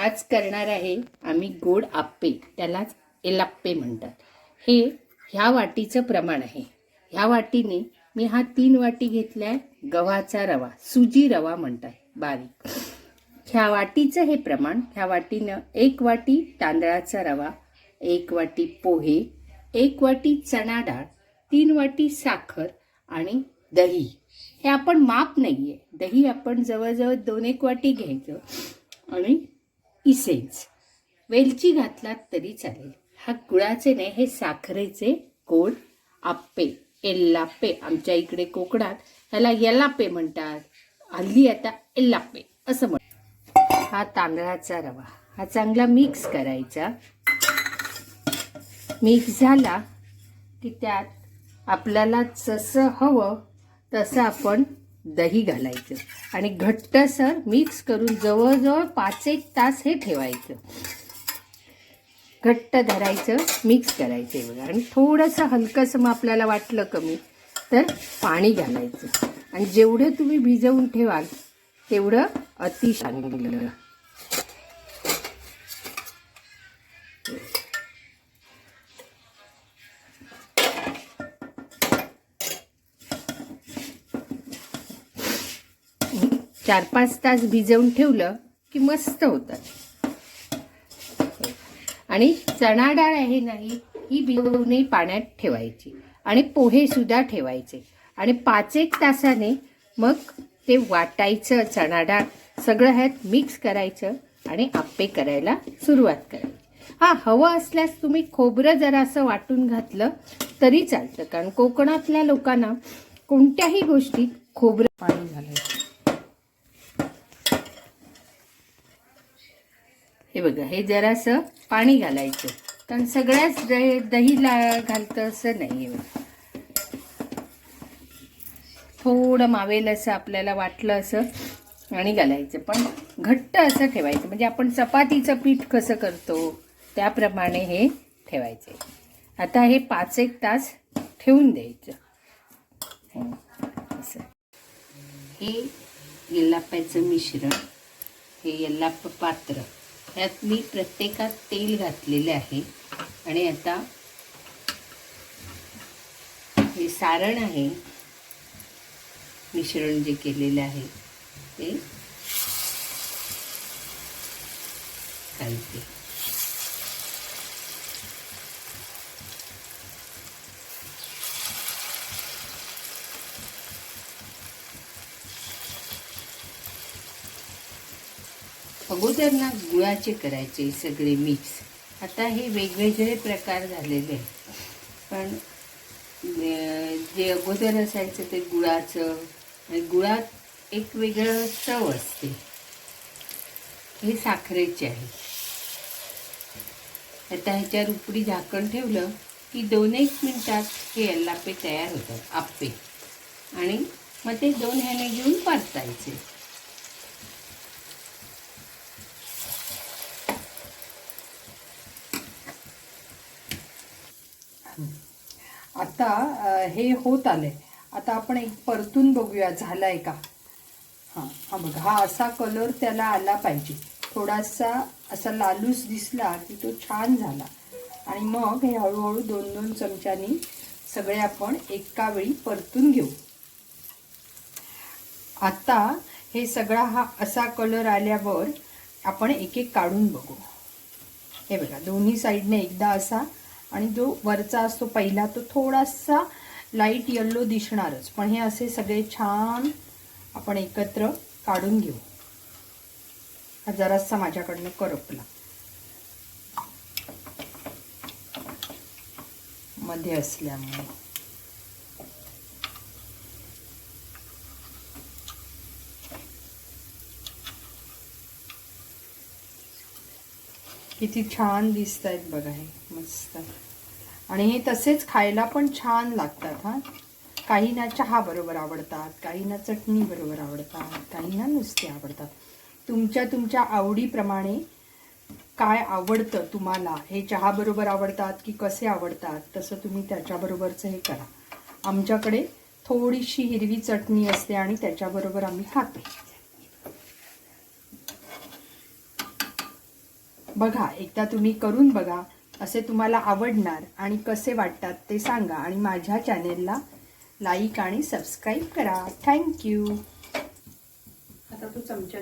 आज करणार आहे आम्ही गोड आप्पे, त्यालाच एलाप्पे म्हणतात। हे ह्या वाटीचं प्रमाण आहे। ह्या वाटीने मी हा 3 वाटी घेतलाय गव्हाचा रवा, सुजी रवा म्हणतात बारीक। ह्या वाटीचं हे प्रमाण, ह्या वाटीनं 1 वाटी तांदळाचा रवा, 1 वाटी पोहे, 1 वाटी चणा डाळ, 3 वाटी साखर आणि दही। हे आपण माप नाहीये, दही आपण जवळजवळ 2-1 वाटी घ्यायचं आणि इसेन्स, वेलची घातलात तरी चालेल। हा गुळाचे नाही, हे साखरेचे गोड आप्पे, एल्लाप्पे। आमच्या इकडे कोकणात ह्याला येलाप्पे म्हणतात, हल्ली आता एल्लाप्पे असं म्हणतात। हा तांदळाचा रवा, हा चांगला मिक्स करायचा। मिक्स झाला की त्यात आपल्याला जसं हवं तसं आपण दही घालायचं आणि घट्टसर मिक्स करून जवळजवळ 5-1 तास हे ठेवायचं। घट्ट धरायचं, मिक्स करायचं बघा। आणि थोडंसं हलकंसं मग आपल्याला वाटलं कमी तर पाणी घालायचं आणि जेवढं तुम्ही भिजवून ठेवाल तेवढं अतिशय चांगलं। चार 5 तास भिजवून ठेवलं की मस्त होतं। आणि चणा डाळ आहे नाही, ही भिजवून पाण्यात ठेवायची आणि पोहे सुद्धा ठेवायचे आणि 5-1 तासाने मग ते वाटायचं। चणा डाळ सगळं ह्यात मिक्स करायचं आणि आप्पे करायला सुरुवात करायची। हा, हवं असल्यास तुम्ही खोबरं जरासं वाटून घातलं तरी चालतं, कारण कोकणातल्या लोकांना कोणत्याही गोष्टीत खोबरं पाणी घालायचं। हे बघा, हे जरासं पाणी घालायचं, कारण सगळ्याच दहीला घालतं असं नाही आहे। थोडं मावेल असं आपल्याला वाटलं असं आणि घालायचं, पण घट्ट असं ठेवायचं, म्हणजे आपण चपातीचं पीठ कसं करतो त्याप्रमाणे हे ठेवायचे। आता हे 5-1 तास ठेवून द्यायचं असं। हे एल्लाप्प्याचं मिश्रण, हे एल्लाप्प पात्र, यात मी प्रत्येकात तेल घातलेले आहे आणि आता हे सारण आहे, मिश्रण जे केलेलं आहे ते घालते। अगोदर ना गुळाचे करायचे सगळे मिक्स। आता हे वेगवेगळे प्रकार झालेले आहेत, पण जे अगोदर असायचं ते गुळाचं, आणि गुळात एक वेगळं चव असते। हे साखरेचे आहे। आता ह्याच्यावर उपरी झाकण ठेवलं की 2-1 मिनिटात हे एल्लाप्पे तयार होतात, आप्पे। आणि मग ते 2 ह्याने घेऊन परतायचे। आता हे होत आले, आता आपण एक परतून बघूया झालाय का। हा बघा, हा असा कलर त्याला आला पाहिजे, थोडासा असा लालूस दिसला की तो छान झाला। आणि मग हे हळूहळू 2-2 चमच्यांनी सगळे आपण एका वेळी परतून घेऊ। आता हे सगळा हा असा कलर आल्यावर आपण एक एक काढून बघू। हे बघा, दोन्ही साईडने एकदा असा, आणि जो वरचा असतो पहिला तो थोडासा लाईट येलो दिसणारच, पण हे असे सगळे छान आपण एकत्र काढून घेऊ। हा जरासा माझ्याकडनं करपला, मध्ये असल्यामुळे। किती छान दिसत आहेत बघा, हे मस्त। आणि हे तसेच खायला पण छान लागतात। हा, काहींना चहा बरोबर आवडतात, काहींना चटणी बरोबर आवडतात, काहींना नुसते आवडतात। तुमच्या आवडीप्रमाणे काय आवडतं तुम्हाला, हे चहा बरोबर आवडतात की कसे आवडतात, तसं तुम्ही त्याच्याबरोबरचं हे करा। आमच्याकडे थोडीशी हिरवी चटणी असते आणि त्याच्याबरोबर आम्ही खातो। बघा, एकदा तुम्ही करून बघा, असे तुम्हाला आवडणार आणि कसे वाटतात ते सांगा आणि माझ्या चॅनेलला लाईक आणि सबस्क्राईब करा. थँक्यू. आता तू चमच्याने